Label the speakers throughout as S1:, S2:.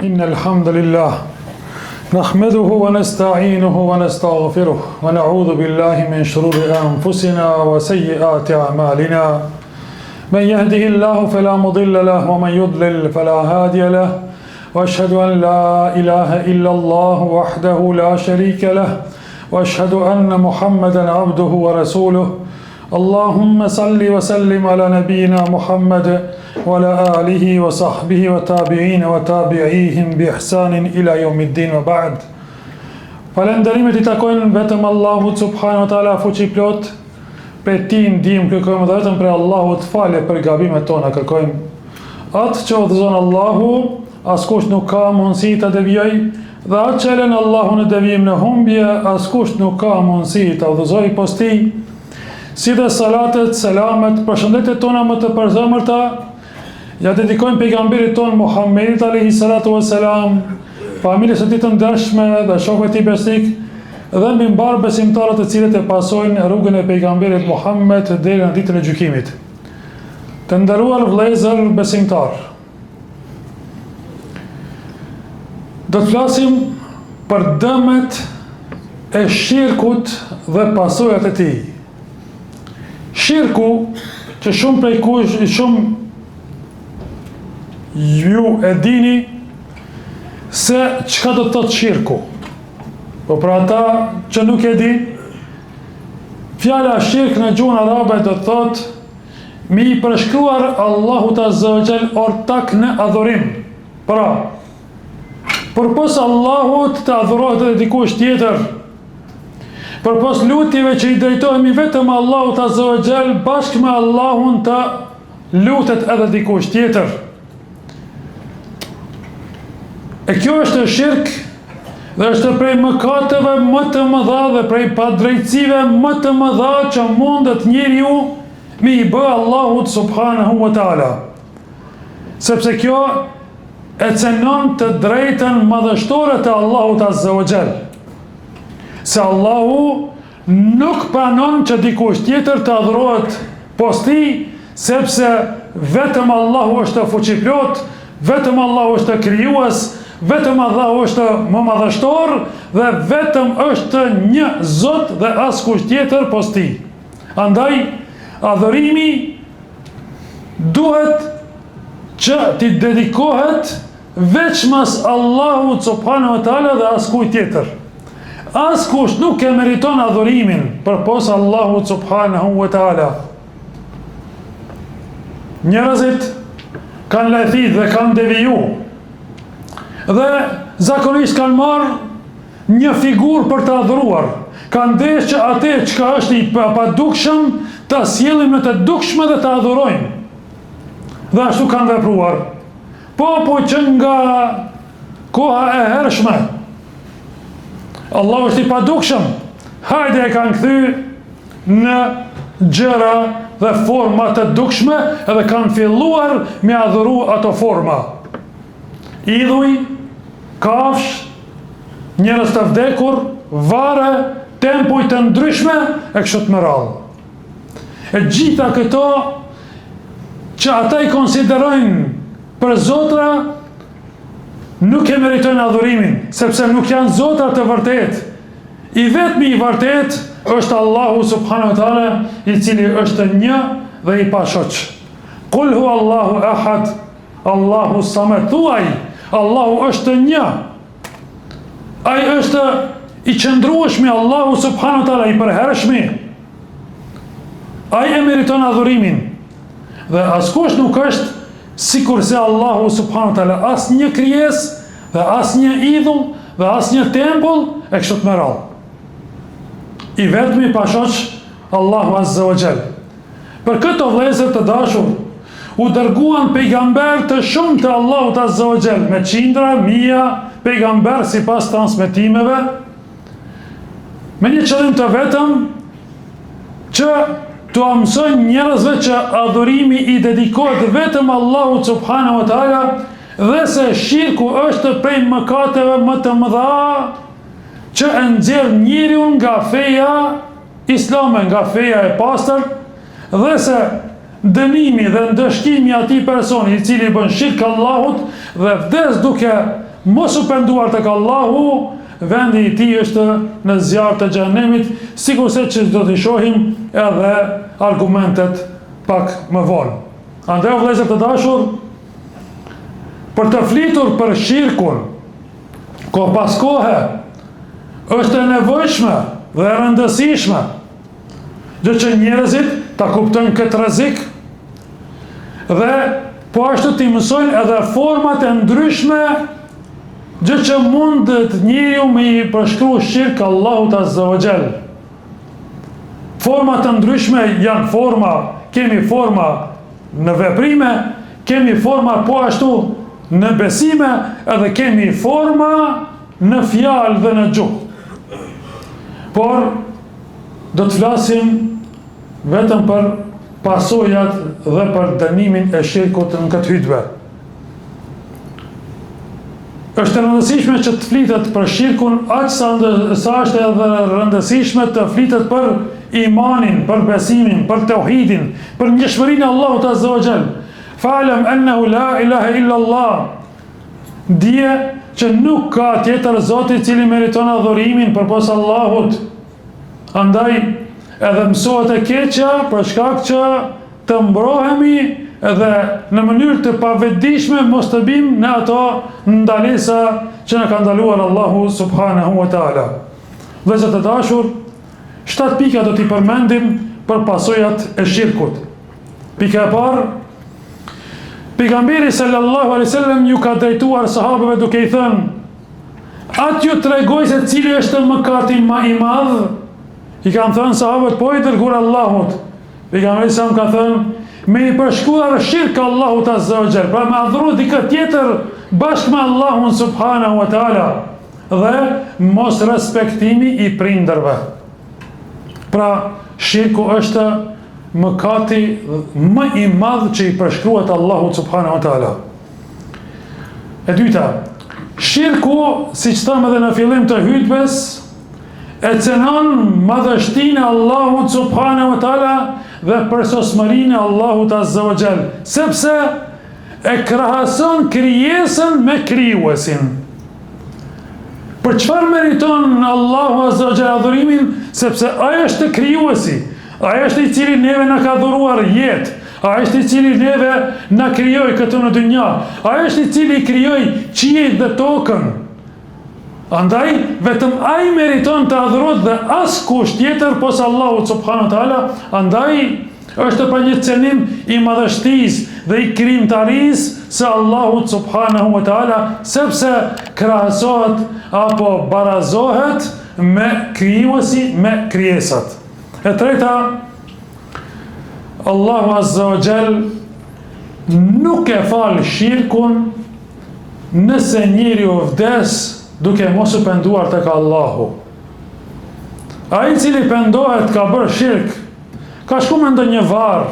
S1: إن الحمد لله نحمده ونستعينه ونستغفره ونعوذ بالله من شرور أنفسنا وسيئات أعمالنا من يهده الله فلا مضل له ومن يضلل فلا هادي له وأشهد أن لا إله إلا الله وحده لا شريك له وأشهد أن محمدا عبده ورسوله اللهم صل وسلم على نبينا محمد وعلى آله وصحبه وتابعين وتابعيهم بإحسان إلى يوم الدين وبعد. Falenderimet I takojnë vetëm Allahut subhanahu wa taala fuqi plot. Për ti ndihmë kërkojmë dhe vetëm për Allahut falje për gabimet tona kërkojmë. Atë që udhëzon Allahu, askush nuk ka mundësi ta devijojë, dhe atë që lën Allahu në devijim në humbje, askush nuk ka mundësi ta udhëzojë posti. Si dhe salatet, selamet, përshëndetjet tona më të përzemërta ja dedikojmë pejgamberit ton Muhammedit alayhi salatu wassalam, familjes së tij të ndershme dhe shokëve të tij besnik dhe mbi mbar besimtarët të cilët e pasojnë rrugën e pejgamberit Muhammed deri në ditën e gjykimit. Të nderuar vëllezër besimtar, do të flasim për dëmet e shirkut dhe pasojat e tij. Shirku, që shumë prej kush, shumë ju e dini se çka do të thotë shirku. Po për ata që nuk e di, fjala shirk në gjuhën arabe do të thotë mi I përshkruar Allahut azza wa jall ortak në adhurim. Pra, përpos Allahut të adhurohet edhe dikush tjetër, përpos lutjeve që I drejtohemi vetëm Allahut azza wa jall, bashkë me Allahun të lutet edhe dikush tjetër. E kjo është shirk dhe është prej mëkateve më të mëdha dhe prej padrejtësive më të mëdha që mundet njeriu mi I bë Allahut subhanahu wa taala. Sepse kjo e cenon të drejtën madhështore të Allahut azza wa jall. Se Allahu nuk pranon që dikush tjetër të adhurohet posti, sepse vetëm Allahu është fuqiplot, vetëm Allahu është krijues, vetëm Allahu është më madhështor dhe vetëm është një Zot dhe askush tjetër posti. Andaj adhurimi duhet që t'i dedikohet veçmas Allahut subhanahu wa taala dhe askujt tjetër. Askush nuk e meriton adhurimin përpos Allahut subhanahu wa taala. Njerëzit kanë lajthit dhe kanë deviju dhe zakonisht kanë marrë një figurë për të adhuruar. Kanë ndesh që atë çka është I padukshëm ta sjellim në të dukshme dhe të adhurojmë. Dhe ashtu kanë vepruar. Po që nga koha e hershme Allah është I padukshëm, hajde e kanë kthy në gjëra dhe forma të dukshme edhe kanë filluar me adhuru ato forma. Idhuj, kafsh, njerëz të vdekur, vare, tempuj të ndryshme e kështu me radhë. E gjitha këto që ata I konsiderojnë për zotra nuk e meritojnë adhurimin, sepse nuk janë zotra të vërtet. I vetmi I vërtet është Allahu subhanahu wa taala, I cili është një dhe I pashoq. Qul hu Allahu ahad, Allahu samad. Thuaj, Allahu është një. Ai është I qëndrueshmi, Allahu subhanahu wa taala I përhershmi. Ai e meriton adhurimin. Dhe askush nuk është sikur se Allahu subhanahu wa taala, as një krijesë dhe as një idhull dhe as një tempull e kështu me radhë. I vetmi pashoq Allahu azza wa jall. Për këto vëllezër të dashur, u dërguan pejgamber të shumë të Allahut azza wa jall, me qindra, mija pejgamber sipas transmetimeve, me një qëllim të vetëm që të mësojnë njerëzve që adhurimi I dedikohet vetëm Allahut subhanahu wa taala dhe se shirku është prej mëkateve më të mëdha që e nxjerr njeriu nga feja islame, nga feja e pastër, dhe se dënimi dhe ndëshkimi atij personi I cili bën shirk Allahut dhe vdes duke mos u penduar tek Allahu, vendi i tij është në zjarr të xhenemit, sikurse që do të shohim edhe argumentet pak më vonë. Andaj vëllezër të dashur, për të flitur për shirkun, ko pas kohe, është e nevojshme dhe e rëndësishme, gjë që njerëzit ta kuptojnë këtë rrezik dhe po ashtu t'i mësojnë edhe format e ndryshme, gjë që mundet njeriu me i përshkruar shirk Allahut Azza wa Jall. Format të ndryshme janë forma, kemi forma në veprime, kemi forma po ashtu në besime, edhe kemi forma në fjalë dhe në gjuhë. Por do të flasim vetëm për pasojat dhe për dënimin e shirkut në këtë hutbë. Është rëndësishme që të flitet për shirkun, aq sa është edhe rëndësishme të flitet për imanin, për besimin, për tauhidin, për ngjeshmërinë e Allahut Azza wa Jall. Fa'lam annahu la ilaha illa Allah. Dije që nuk ka tjetër Zot i cili meriton adhurimin përpos Allahut. Andaj edhe mësohet e keqja për shkak që të mbrohemi edhe në mënyrë të pavetdijshme mos të bim në ato ndalesa që na ka ndaluar Allahu subhanahu wa taala. Vëllezër të dashur, 7 pika do t'i përmendim për pasojat e shirkut. Pika e parë, pejgamberi sallallahu alaihi wasallam ju ka drejtuar sahabëve duke i thënë: "Atë ju tregoj se cili është mëkati më i madh?" I kanë thënë sahabët: "Po i dërguar Allahut." Pejgamberi sa ka thënë: "Me i përshkruar shirk Allahut Azza wa Jall, pra me adhuru dikë tjetër bashkë me Allahun subhanahu wa taala, dhe mos respektimi i prindërve." Pra shirku është mëkati më i madh që i përshkruhet Allahut subhanahu wa taala. E dyta, shirku, siç thamë edhe në fillim të hutbes, e cenon madhështinë e Allahut subhanahu wa taala dhe përsosmërinë e Allahut Azza wa Jall, sepse e krahason krijesën me krijuesin. Për çfarë meriton Allahu Azza wa Jall adhurimin? Sepse ai është krijuesi, ai është i cili neve na ka dhuruar jetë, ai është i cili neve na krijoi këtu në dynja, ai është i cili krijoi qiellin dhe tokën. Andaj, vetëm ai meriton të adhurohet dhe askush tjetër pos Allahut subhanahu wa taala. Andaj, është për një cenim i madhështisë dhe i krijimtarisë së Allahut subhanahu wa taala, sepse krahasohet apo barazohet me krijuesi, me krijesat. E treta, Allahu Azza wa Jall nuk e fal shirkun nëse njeriu vdes duke mos u penduar tek Allahu. Ai i cili pendohet ka bërë shirk, ka shku me ndonjë varr,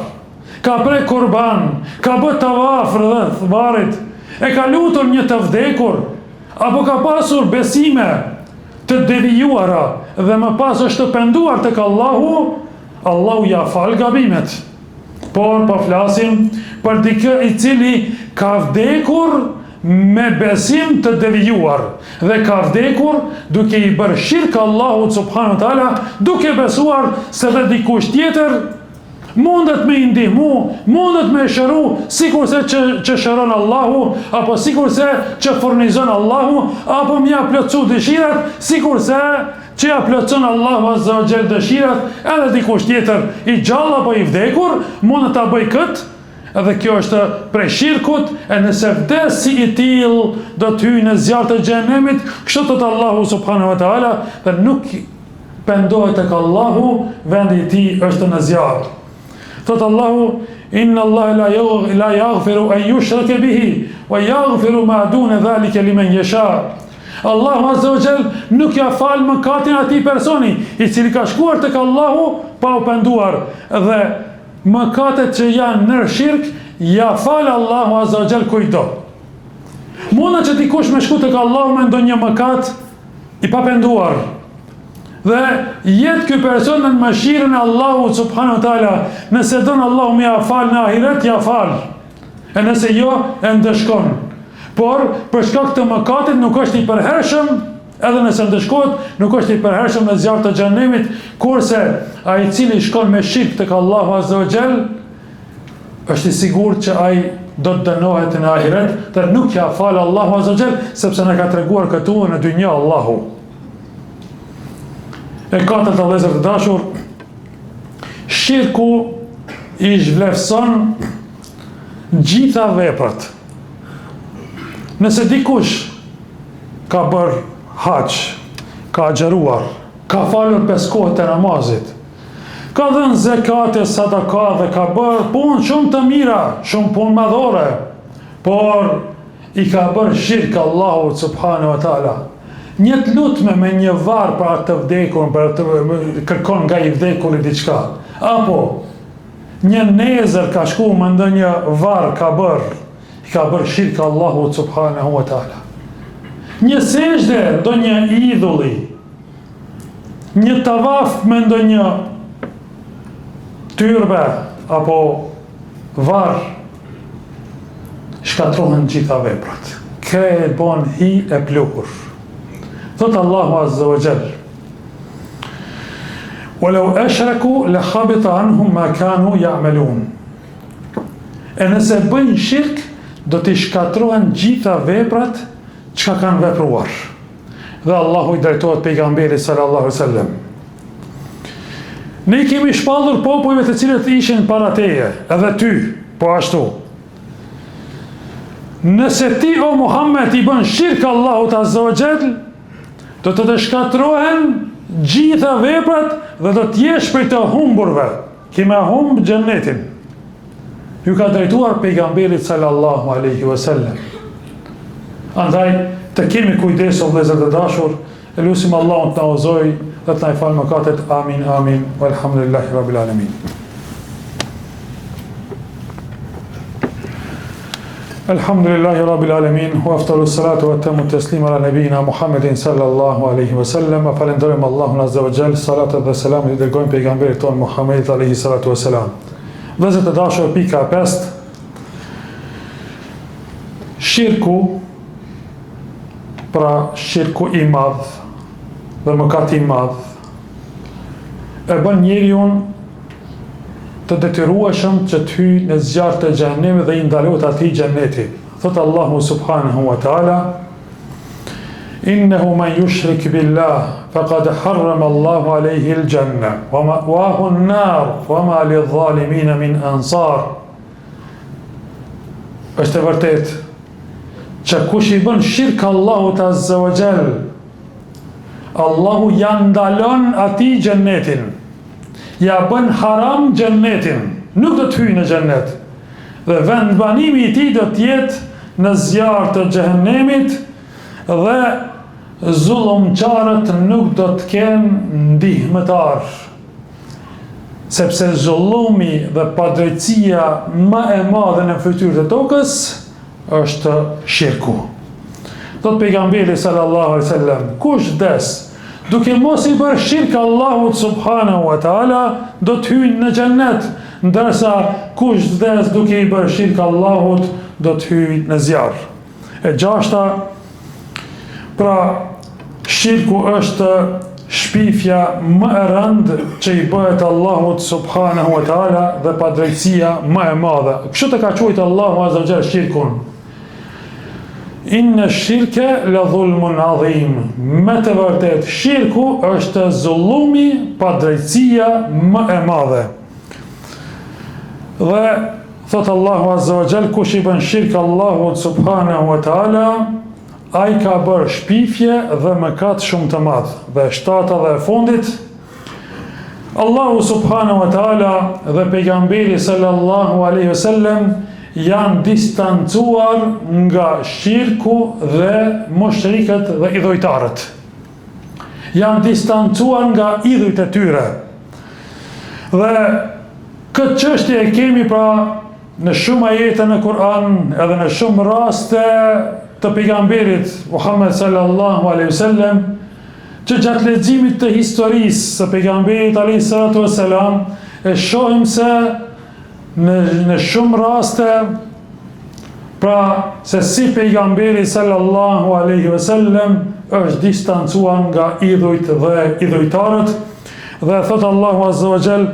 S1: ka prej kurban, ka bërë tavaf rreth varrit, e ka lutur një të vdekur, apo ka pasur besime të devijuara dhe më pas është penduar tek Allahu, Allahu ja fal gabimet. Por po flasim për dikë i cili ka vdekur me besim të devijuar dhe ka vdekur duke i bërë shirk Allahut subhanahu wa taala, duke besuar se dhe dikush tjetër mundet me i ndihmu, mundet me shëru, sikurse që shëron Allahu, apo sikurse që furnizon Allahu, apo mja plotësu dëshirat, sikurse që ja plotëson Allahu Azza wa Jall dëshirat, edhe dikush tjetër i gjallë apo i vdekur mundet ta bëj këtë. Edhe kjo është prej shirkut, e nëse vdes si i tillë do të hyjë në zjarr të xhenemit, kështu thot Allahu subhanahu wa taala, dhe nuk pendohet tek Allahu, vendi i tij është në zjarr. Thot Allahu: "Inna Allah la yaghfiru an yushraka bihi wa yaghfiru ma duna dhalika liman yasha." Allahu Azza wa Jall nuk ja fal mëkatin atij personi i cili ka shkuar tek Allahu pa u penduar, dhe mëkatet që janë në shirk ja fal Allahu Azza wa Jall kujdo. Mund që dikush me shku tek Allahu me ndonjë mëkat i pa penduar, dhe jetë ky person në mëshirën e Allahut subhanahu wa taala, nëse don Allahu më ja fal në ahiret, ja fal, e nëse jo, e ndëshkon. Por për shkak të mëkatit nuk është i përhershëm, edhe nëse ndëshkohet, nuk është i përhershëm në zjarr të xhenemit, kurse ai i cili shkon me shirk tek Allahu Azza wa Jall është i sigurt që ai do të dënohet në ahiret, të nuk ja falë Allahu Azza wa Jall, sepse na ka treguar këtu në dynjë Allahu. E katërt, vëllezër të dashur, shirku i zhvlerëson gjitha veprat. Nëse dikush ka bërë haç, ka xheruar, ka falur 5 kohët e namazit, ka dhënë zekate, sadaka dhe ka bërë punë shumë të mira, shumë punë madhore, por i ka bërë shirk Allahu subhanahu wa taala. Një të lutme me një varr për atë vdekur, për të kërkon nga i vdekuri diçka, apo një nezër ka shku me ndonjë varr i ka bërë shirk Allahu subhanahu wa taala. Një sejdë ndonjë idhulli, një tavaf me ndonjë tyrbe apo varr, shkatrohen gjitha veprat. Krejt bon hi e pluhur. Thotë Allahu Azza wa Jall: "Walau ashraku la khabita anhum ma kanu ya'malun." E nëse bëjnë shirk, do t'i shkatrohen gjitha veprat çka kanë vepruar. Dhe Allahu i drejtohet pejgamberit sallallahu alaihi wasallam: "Ne kemi shpallur popujve të cilët ishin para teje, edhe ty, po ashtu. Nëse ti o Muhammed i bën shirk Allahut Azza wa Jall, do të shkatrohen gjitha veprat dhe do t'jesh prej të humburve, kime humb xhennetin." Ju ka drejtuar pejgamberit sallallahu alaihi wasallam. Andaj të kemi kujdes, o vëllezër të dashur, e lutim Allahun të na udhëzojë dhe të na falë mëkatet. Amin, amin. Walhamdulillahi rabbil alamin. Alhamdulillahi rabbil alamin, wa afdalu salatu wa tamu taslima ala nabiyina Muhammedin sallallahu alaihi wasallam. Falenderojmë Allahun Azza wa Jall, salatat dhe selam i dërgojmë pejgamberit ton Muhammedit alaihi salatu wa salam. Vëllezër të dashur, pika 5. Shirku, pra shirku i madh dhe mëkati i madh, e bën njeriu të detyrueshëm që të hyjë në zjarr të xhenemit dhe i ndalohet atij xheneti. Thot Allahu subhanahu wa taala: "Innahu man yushrik billah faqad harrama Allahu alayhi al-janna wa ma'wahu an-nar wa ma lidh-dhalimin min ansar." Është vërtet që kush i bën shirk Allahut Azza wa Jall, Allahu ja ndalon atij xhenetin, ja bën haram xhennetin, nuk do të hyjë në xhennet. Dhe vendbanimi i tij do të jetë në zjarr të xhenemit dhe zullumçarët nuk do të kenë ndihmëtar. Sepse zullumi dhe padrejtësia më e madhe në fytyrën e tokës është shirku. Thot pejgamberi sallallahu alaihi wasallam: "Kush des duke mos i bërë shirk Allahut subhanahu wa taala, do të hyjë në xhennet, ndërsa kush vdes duke i bërë shirk Allahut, do të hyjë në zjarr." E 6-ta, pra shirku është shpifja më e rëndë që i bëhet Allahut subhanahu wa taala dhe padrejtësia më e madhe. Kështu të ka quajtur Allahu Azza wa Jall shirkun: "Inna shirke la dhulmun adhim." Me të vërtet, shirku është zullumi, padrejtësia më e madhe. Dhe thot Allahu Azza wa Jall: "Kush i bën shirk Allahut subhanahu wa taala, ai ka bërë shpifje dhe mëkat shumë të madh." Dhe 7-ta dhe e fundit, Allahu subhanahu wa taala dhe pejgamberi sallallahu alaihi wasallam janë distancuar nga shirku dhe mushrikët dhe idhujtarët. Janë distancuar nga idhujt e tyre. Dhe këtë çështje e kemi pra në shumë ajete në Kur'an, edhe në shumë raste të pejgamberit Muhammed sallallahu alaihi wasallam, që gjatë leximit të historisë së pejgamberit alaihi salatu wasalam e shohim se në shumë raste Pra, se si pejgamberi sallallahu alaihi wasallam është distancuar nga idhujt dhe idhujtarët, dhe thot Allahu azza wa jall: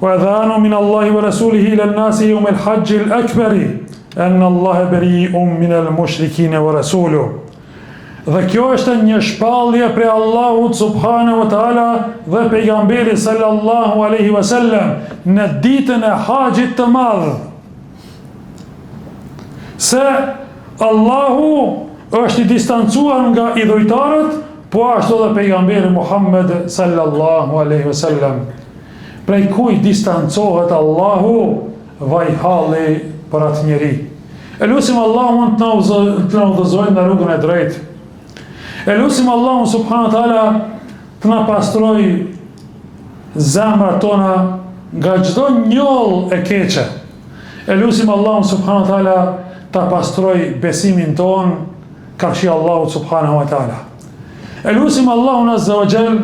S1: "Wa adhanu min Allahi wa rasulihi ila an-nasi yawm al-hajj al-akbar anna Allaha bari'un min al-mushrikin wa rasuluhu." Dhe kjo është një shpallje prej Allahut subhanahu wa taala dhe pejgamberit sallallahu alaihi wasallam në ditën e haxhit të madh, se Allahu është i distancuar nga idhujtarët, po ashtu dhe pejgamberi Muhammed sallallahu alaihi wasallam. Prej kujt distancohet Allahu, vaj halli për atë njeri. E lutim Allahun të na udhëzojë në rrugën e drejtë. E lutim Allahun subhanahu wa taala të na pastroj zemrat tona nga çdo njoll e keqe. E lutim Allahun subhanahu wa taala ta pastroj besimin ton, kërshi Allahu subhanahu wa taala. E lutim Allahun azza wa jall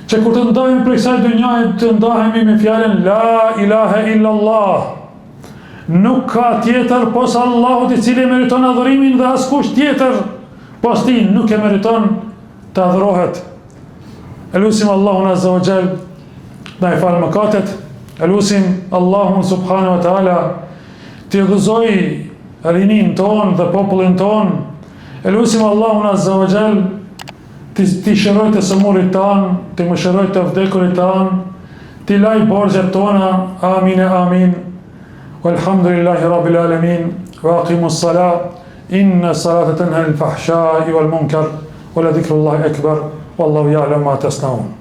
S1: që kur të ndahemi prej kësaj dynjaje të ndahemi me fjalën La ilaha illa Allah. Nuk ka tjetër pos Allahut i cili meriton adhurimin dhe askush tjetër pos ti nuk e meriton të adhurohet. E lutim Allahun azza wa jall na i falë mëkatet. E lutim Allahun subhanahu wa taala të gëzoj rinin ton dhe popullin ton. E lutim Allahun azza wa jall ti shëroj të sëmurit tanë, ti më shëroj të vdekurit tanë, ti laj borxhet tona, amin e amin. Walhamdulillahi rabbil alamin, wa aqimus salat, inna salata tanha anil fahsha'i wal munkar, wa la dhikrullahi akbar, wallahu ya'lamu ma tasna'un.